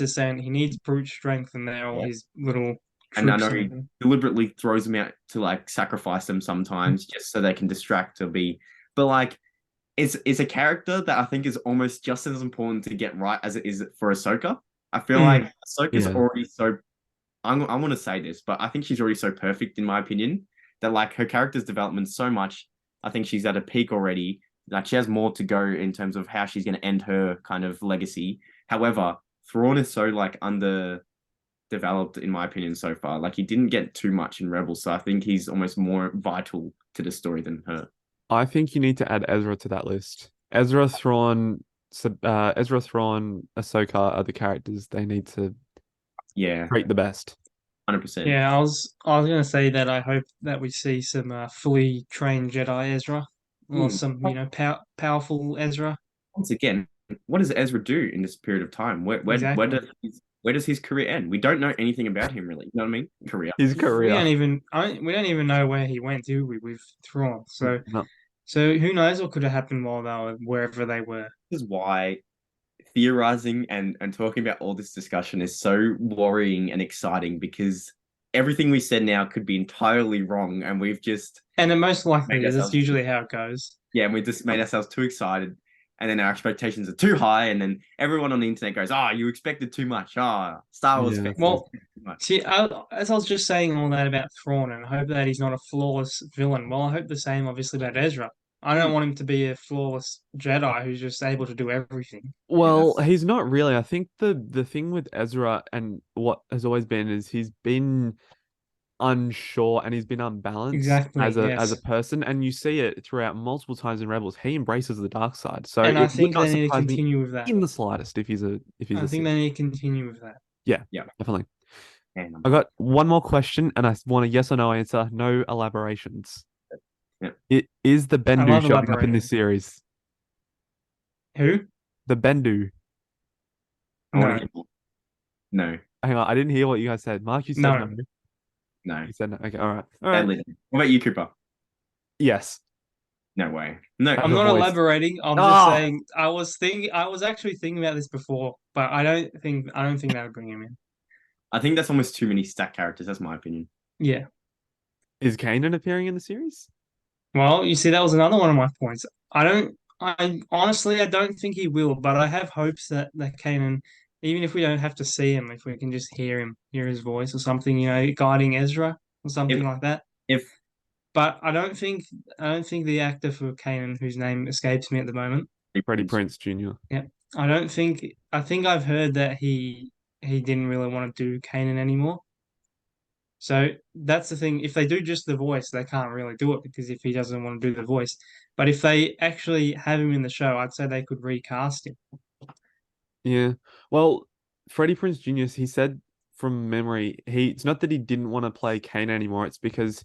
S2: brute strength, and they're all
S3: Yeah.
S2: his little
S3: And I
S2: troops
S3: know
S2: and
S3: he
S2: everything.
S3: deliberately throws them out to like sacrifice them sometimes just so they can distract or be. But like, it's a character that I think is almost just as important to get right as it is for Ahsoka. I feel like Ahsoka's
S1: Yeah.
S3: already so. I want to say this, but I think she's already so perfect in my opinion that like her character's development so much. I think she's at a peak already. Like she has more to go in terms of how she's going to end her kind of legacy. However, Thrawn is so like underdeveloped in my opinion so far. Like he didn't get too much in Rebels, so I think he's almost more vital to the story than her.
S1: I think you need to add Ezra to that list. Ezra Thrawn, Ahsoka are the characters they need to
S3: Yeah,
S1: rate the best.
S3: 100%.
S2: Yeah, I was gonna say that I hope that we see some fully trained Jedi Ezra, or
S3: Hmm.
S2: some powerful Ezra.
S3: Once again, what does Ezra do in this period of time?
S2: Exactly.
S3: Where does his career end? We don't know anything about him really. You know what I mean? Career.
S1: His career.
S2: We don't even know where he went, do we, with Thrawn?
S1: No.
S2: So who knows what could have happened while they were wherever they were.
S3: This is why theorizing and talking about all this discussion is so worrying and exciting because everything we said now could be entirely wrong, and we've just
S2: And it most likely
S3: made
S2: is. That's
S3: ourselves
S2: usually how it goes.
S3: yeah, and we just made ourselves too excited, and then our expectations are too high, and then everyone on the internet goes, "Oh, you expected too much. Ah, Star Wars
S1: Yeah.
S3: fans
S2: Well,
S3: expected too much."
S2: see, as I was just saying all that about Thrawn, and I hope that he's not a flawless villain. Well, I hope the same, obviously, about Ezra. I don't
S3: Hmm.
S2: want him to be a flawless Jedi who's just able to do everything.
S3: Yeah,
S1: Well, he's not really. I think the thing with Ezra and what has always been is he's been unsure and he's been unbalanced
S2: Exactly,
S1: as a
S2: yes.
S1: person, and you see it throughout multiple times in Rebels. He embraces the dark side, so
S2: And I
S1: it would
S2: think
S1: not
S2: they need to
S1: surprise me
S2: continue with that.
S1: in the slightest if he's
S2: I
S1: a
S2: think
S1: Sith.
S2: they need to continue with that.
S1: Yeah,
S3: yeah.
S1: definitely.
S3: And
S1: I got one more question, and I want a yes or no answer. No elaborations.
S3: yeah.
S1: It is the
S2: I
S1: Bendu
S2: love
S1: showing up in
S2: elaborating.
S1: this series.
S2: Who?
S1: The Bendu.
S3: I want
S2: No,
S3: to hear more. No,
S1: Hang on, I didn't hear what you guys said. Mark, you said no.
S2: no.
S3: no.
S1: You said no. Okay, all right. All
S3: Bad
S1: right.
S3: legend. What about you, Cooper?
S1: Yes.
S3: No way. No.
S1: Have
S2: I'm
S1: a
S2: not
S1: voice.
S2: elaborating. I'm just
S1: Ah,
S2: saying. I was actually thinking about this before, but I don't think that would bring him in.
S3: I think that's almost too many stack characters. That's my opinion.
S2: Yeah.
S1: is Kanan appearing in the series?
S2: Well, you see, that was another one of my points. I honestly, I don't think he will, but I have hopes that Kanan, even if we don't have to see him, if we can just hear his voice or something, guiding Ezra or something
S3: If
S2: like that.
S3: if
S2: But I don't think the actor for Kanan, whose name escapes me at the moment.
S1: Freddie Prinze Jr.
S2: Yeah, I think I've heard that he didn't really want to do Kanan anymore. So that's the thing. If they do just the voice, they can't really do it because if he doesn't want to do the voice. But if they actually have him in the show, I'd say they could recast him.
S1: Yeah. Well, Freddie Prinze Jr., he said from memory, it's not that he didn't want to play Kanan anymore, it's because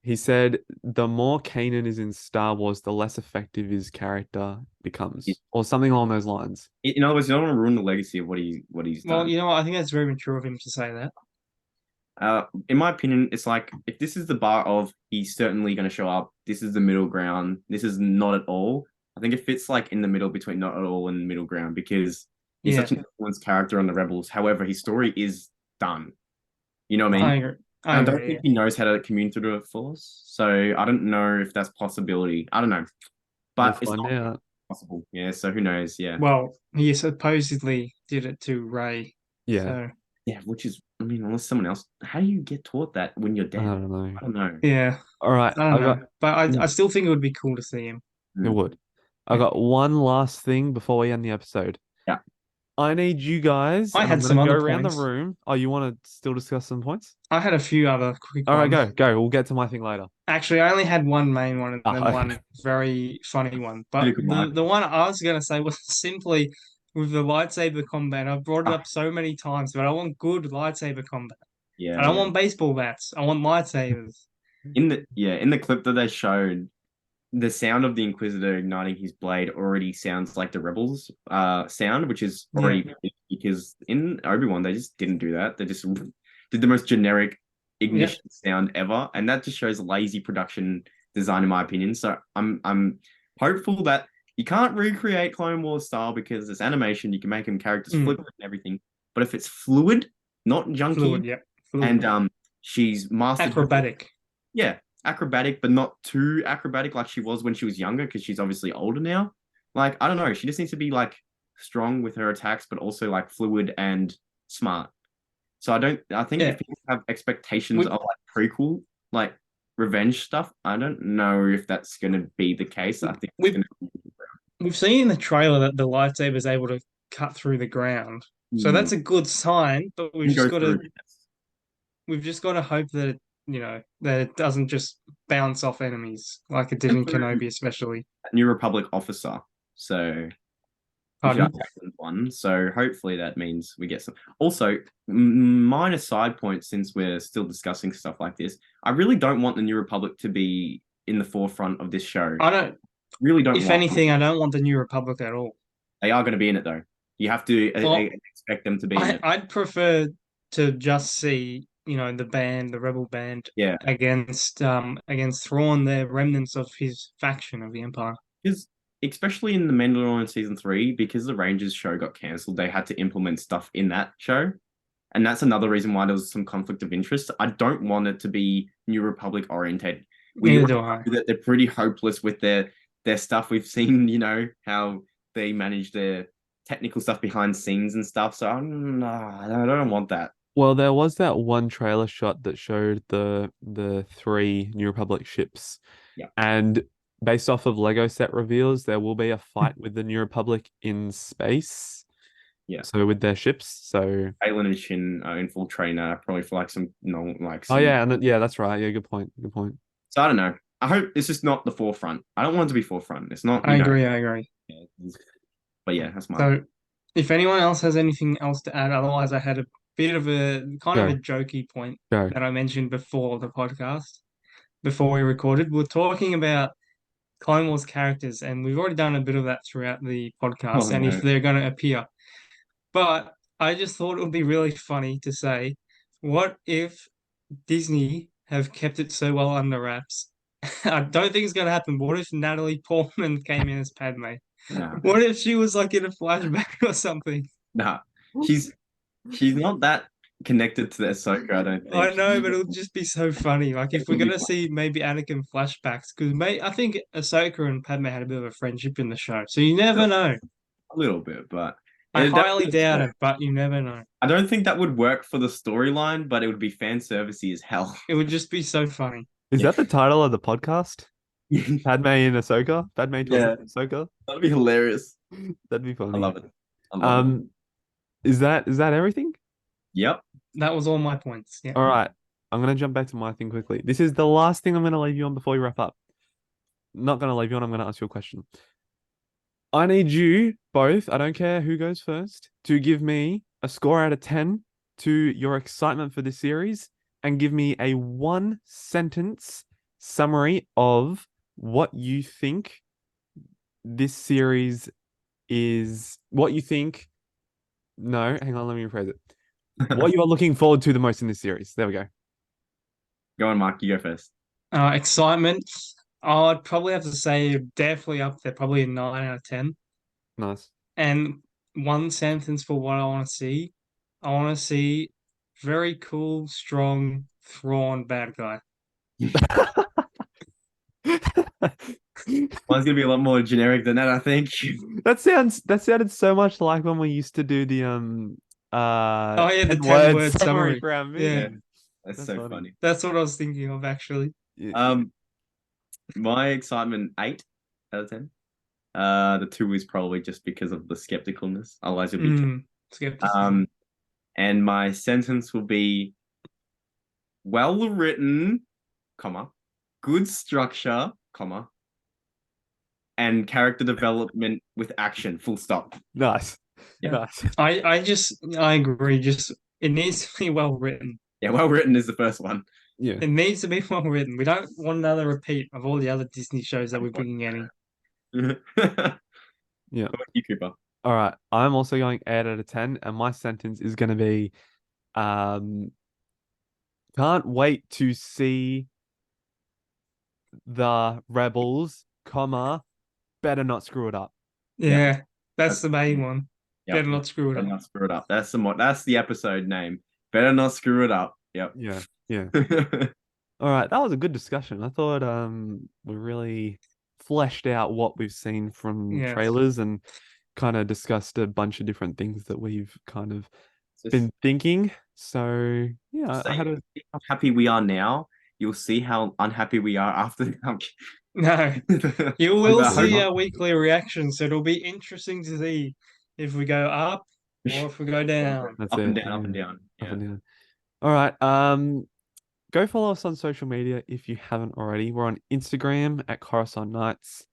S1: he said the more Kanan is in Star Wars, the less effective his character becomes, or something along those lines.
S3: in other words, you don't want to ruin the legacy of what he's
S2: Well,
S3: done.
S2: you know what? I think that's very mature of him to say that.
S3: In my opinion, it's like if this is the bar of he's certainly going to show up, this is the middle ground. This is not at all. I think it fits like in the middle between not at all and middle ground because he's
S2: Yeah,
S3: such an influenced character on the Rebels. However, his story is done. You know what I mean?
S2: I agree. I
S3: I don't
S2: agree.
S3: think he knows how to communicate through the Force, so I don't know if that's a possibility. I don't know,
S1: We'll
S3: but it's
S1: find
S3: not
S1: out.
S3: possible. Yeah, so who knows? Yeah.
S2: Well, he supposedly did it to Rey.
S1: Yeah.
S2: So
S3: Yeah, which is, I mean, unless someone else, how do you get taught that when you're
S1: I
S3: dead?
S1: don't know.
S3: I don't know.
S2: yeah,
S1: All right.
S2: I don't know, but I still think it would be cool to see him.
S1: It would. I got one last thing before we end the episode.
S3: Yeah.
S1: I need you guys,
S2: I
S1: and
S2: had
S1: I'm
S2: some
S1: gonna go
S2: other
S1: around the
S2: points.
S1: room. Oh, you want to still discuss some points?
S2: I had a few other quick
S1: All right,
S2: ones.
S1: go. We'll get to my thing later.
S2: Actually, I only had one main one and then
S1: Okay.
S2: one very funny one. But
S3: Really good, Mark.
S2: the one I was going to say was simply with the lightsaber combat. I've brought it
S3: Ah.
S2: up so many times, but I want good lightsaber combat.
S3: Yeah.
S2: I don't want baseball bats. I want lightsabers.
S3: In the clip that they showed, the sound of the Inquisitor igniting his blade already sounds like the Rebels sound, which is already because in Obi-Wan they just didn't do that. They just did the most generic ignition sound ever, and that just shows lazy production design in my opinion. So I'm hopeful that you can't recreate Clone Wars style because it's animation. You can make them characters flip and everything, but if it's fluid, not junky,
S2: Fluid, fluid.
S3: and she's mastered
S2: Acrobatic.
S3: Yeah, acrobatic, but not too acrobatic like she was when she was younger, because she's obviously older now. Like, I don't know, she just needs to be like strong with her attacks, but also like fluid and smart. So I think if people have expectations of like prequel, like revenge stuff, I don't know if that's gonna be the case. I think
S2: we've seen in the trailer that the lightsaber is able to cut through the ground. So that's a good sign, but we've just got to hope that that it doesn't just bounce off enemies like it did in Kenobi, especially.
S3: New Republic officer. So one. So hopefully that means we get some. Also, minor side point, since we're still discussing stuff like this, I really don't want the New Republic to be in the forefront of this show.
S2: I don't
S3: really don't.
S2: If anything, I don't want the New Republic at all.
S3: They are going to be in it though. You have to expect them to be in it.
S2: I'd prefer to just see the rebel band, against Thrawn, the remnants of his faction of the Empire.
S3: Because especially in the Mandalorian season 3, because the Rangers show got cancelled, they had to implement stuff in that show, and that's another reason why there was some conflict of interest. I don't want it to be New Republic oriented.
S2: Neither do I.
S3: That they're pretty hopeless with their stuff. We've seen, how they manage their technical stuff behind scenes and stuff. So I don't want that.
S1: Well, there was that one trailer shot that showed the 3 New Republic ships.
S3: Yeah.
S1: And based off of Lego set reveals, there will be a fight with the New Republic in space.
S3: Yeah.
S1: So with their ships. So
S3: Aaylan and Shin are in full trainer, probably for like some
S1: Oh yeah, and that's right. Yeah, good point. Good point.
S3: So I don't know. I hope it's just not the forefront. I don't want it to be forefront. It's not.
S2: I agree.
S3: Yeah, but yeah, that's my.
S2: So, if anyone else has anything else to add, otherwise I had a bit of a of a jokey point that I mentioned before the podcast, before we recorded. We're talking about Clone Wars characters, and we've already done a bit of that throughout the podcast, if they're going to appear. But I just thought it would be really funny to say, what if Disney have kept it so well under wraps? I don't think it's going to happen. But what if Natalie Portman came in as Padme?
S3: No.
S2: What if she was like in a flashback or something?
S3: Nah, she's not that connected to the Ahsoka, I don't think.
S2: I know, but it'll just be so funny. Like if we're gonna see maybe Anakin flashbacks, because I think Ahsoka and Padme had a bit of a friendship in the show, so you never know.
S3: A little bit, but
S2: I highly doubt it, but you never know.
S3: I don't think that would work for the storyline, but it would be fan servicey as hell.
S2: It would just be so funny.
S1: Is that the title of the podcast? Padme and Ahsoka? Padme talking Ahsoka?
S3: That'd be hilarious.
S1: That'd be funny.
S3: I love it.
S1: Is that everything?
S3: Yep.
S2: That was all my points. Yeah.
S1: All right. I'm gonna jump back to my thing quickly. This is the last thing I'm gonna leave you on before we wrap up. Not gonna leave you on, I'm gonna ask you a question. I need you both, I don't care who goes first, to give me a score out of 10 to your excitement for this series and give me a 1-sentence summary of what you think this series is. What you think. No, hang on, let me rephrase it. What you are looking forward to the most in this series. There we go.
S3: Go on, Mark. You go first.
S2: Excitement. I'd probably have to say definitely up there, probably a 9 out of 10.
S1: Nice.
S2: And one sentence for what I want to see. I want to see very cool, strong, Thrawn bad guy.
S3: Mine's gonna be a lot more generic than that, I think.
S1: That sounded so much like when we used to do the
S2: Oh yeah, the
S1: 10
S2: 10
S1: word
S2: word
S1: summary
S2: summary.
S1: for our
S2: Yeah,
S3: Yeah,
S1: movie.
S3: that's
S1: That's
S3: so
S1: funny.
S3: funny.
S2: that's what I was thinking of actually.
S1: Yeah.
S3: My excitement 8 out of 10. The 2 is probably just because of the skepticalness. Otherwise, it'll be 10.
S2: Skepticism.
S3: Um, and my sentence will be well written, comma, good structure, comma, and character development with action. Full stop.
S1: Nice.
S3: Yeah.
S1: Nice.
S2: I agree. Just it needs to be well written.
S3: Yeah, well written is the first one.
S1: Yeah.
S2: It needs to be well written. We don't want another repeat of all the other Disney shows that we're bringing in.
S3: What
S1: Yeah.
S3: about you, Cooper?
S1: All right. I'm also going 8 out of 10, and my sentence is going to be um can't wait to see the rebels, comma, better not screw it up.
S2: Yeah, that's
S3: That's
S2: the main one.
S3: Yep.
S2: Better not screw it
S3: Better
S2: up.
S3: not screw it up. That's the episode name. Better not screw it up. Yep.
S1: Yeah. Yeah. All right, that was a good discussion. I thought we really fleshed out what we've seen from
S2: Yeah.
S1: trailers and kind of discussed a bunch of different things that we've kind of
S3: Just
S1: been thinking. So yeah, I
S3: say
S1: had a
S3: how happy we are now. You'll see how unhappy we are after.
S2: No, you will
S3: But
S2: see
S3: hope-
S2: our weekly reactions. So it'll be interesting to see if we go up or if we go down.
S1: that's
S3: up and
S1: it.
S3: down, up and
S1: Yeah,
S3: down.
S1: up
S3: Yeah.
S1: and down. All right. Go follow us on social media if you haven't already. We're on Instagram at Coruscant Knights.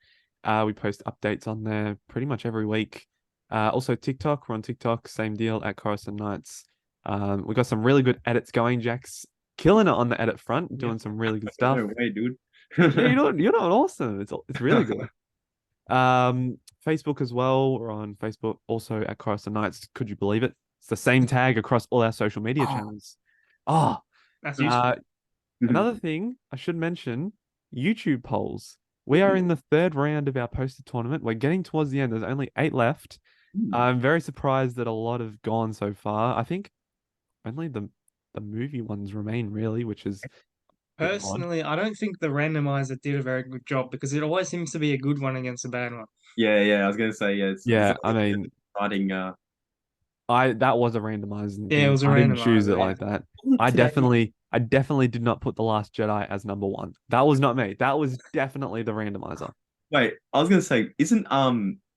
S1: We post updates on there pretty much every week. Also TikTok. We're on TikTok. Same deal at Coruscant Knights. We got some really good edits going. Jack's killing it on the edit front, doing some really good stuff.
S3: No way, dude.
S1: Yeah, you're not awesome. It's really good. Facebook as well. We're on Facebook also at Coruscant Knights. Could you believe it? It's the same tag across all our social media
S3: Oh.
S1: channels. Oh,
S2: That's useful.
S1: another thing I should mention, YouTube polls. We are in the third round of our poster tournament. We're getting towards the end. There's only 8 left. I'm very surprised that a lot have gone so far. I think only the movie ones remain really, which is a bit odd.
S2: Personally, I don't think the randomizer did a very good job because it always seems to be a good one against a bad one.
S3: Yeah. I was gonna say yeah.
S1: Yeah, I mean,
S3: Starting.
S1: that was a randomizing
S2: Yeah, it
S1: thing.
S2: was a
S1: I didn't choose
S2: randomizer,
S1: it
S2: yeah.
S1: like that.
S3: Today-
S1: I definitely did not put The Last Jedi as number one. That was not me. That was definitely the randomizer.
S3: Wait, I was gonna say, isn't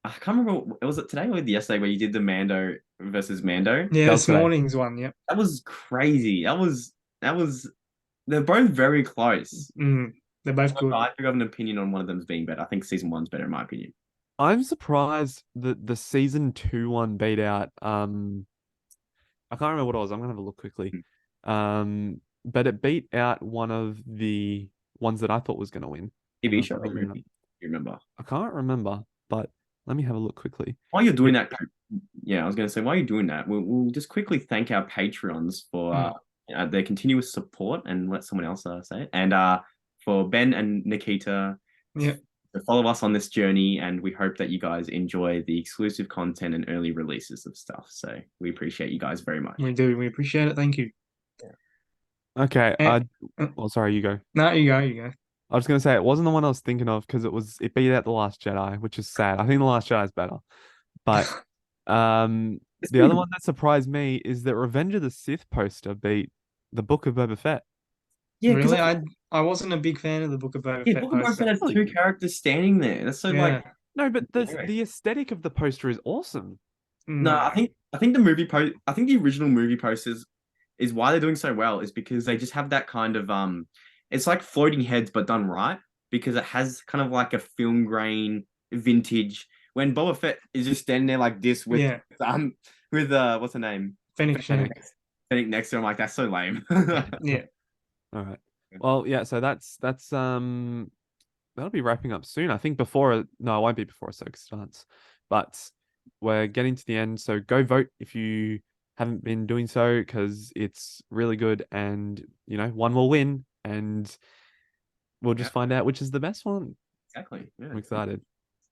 S3: I can't remember. Was it today or yesterday where you did the Mando versus Mando?
S2: Yeah,
S1: That was
S2: this
S1: today.
S2: morning's one. Yep.
S3: That was crazy. That was. They're both very close.
S2: They're both good.
S3: I do have an opinion on one of them as being better. I think season one's better in my opinion.
S1: I'm surprised that the season 2 one beat out I can't remember what it was. I'm gonna have a look quickly. But it beat out one of the ones that I thought was gonna win.
S3: TV
S1: I'll
S3: show or
S1: bring it up.
S3: movie? You remember?
S1: I can't remember, but let me have a look quickly.
S3: While you're doing that, yeah, I was gonna say while you're doing that, we'll just quickly thank our Patreons for their continuous support and let someone else say it. And for Ben and Nikita,
S2: Yeah.
S3: to follow us on this journey, and we hope that you guys enjoy the exclusive content and early releases of stuff. So we appreciate you guys very much.
S2: We do. We appreciate it. Thank you.
S1: Okay.
S2: Oh,
S1: sorry, you go.
S2: no, you go. You go.
S1: I was gonna say it wasn't the one I was thinking of because it beat out The Last Jedi, which is sad. I think The Last Jedi is better. But the other one that surprised me is that Revenge of the Sith poster beat the Book of Boba Fett.
S3: Yeah,
S2: Really, I wasn't a big fan of the Book of Boba Fett
S3: Book of Boba
S2: poster.
S3: Fett has two characters standing there. That's so like
S1: No, but
S3: Anyway.
S1: the aesthetic of the poster is awesome.
S3: no. I think the original movie posters is why they're doing so well is because they just have that kind of it's like floating heads but done right because it has kind of like a film grain vintage when Boba Fett is just standing there like this with what's her name?
S2: Fennec Shank.
S3: Fennec next to him, like that's so lame.
S2: Yeah.
S1: All right. Well, yeah, so that's that'll be wrapping up soon. I think before it won't be before Ahsoka starts. But we're getting to the end, so go vote if you haven't been doing so because it's really good and one will win and we'll just find out which is the best one.
S3: Exactly. Yeah.
S1: I'm excited.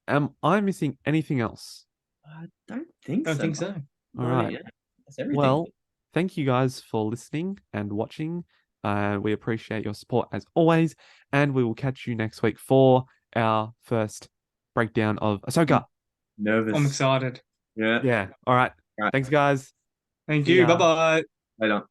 S1: Am I missing anything else?
S3: I don't think
S2: I
S3: so.
S2: think so.
S1: All right.
S3: Yeah, that's everything.
S1: Well, thank you guys for listening and watching. We appreciate your support as always, and we will catch you next week for our first breakdown of Ahsoka.
S3: Nervous.
S2: I'm excited.
S3: Yeah.
S1: Yeah. All right.
S3: Right.
S1: Thanks, guys.
S2: Thank
S1: See
S2: you.
S1: ya.
S2: Bye bye.
S3: Later.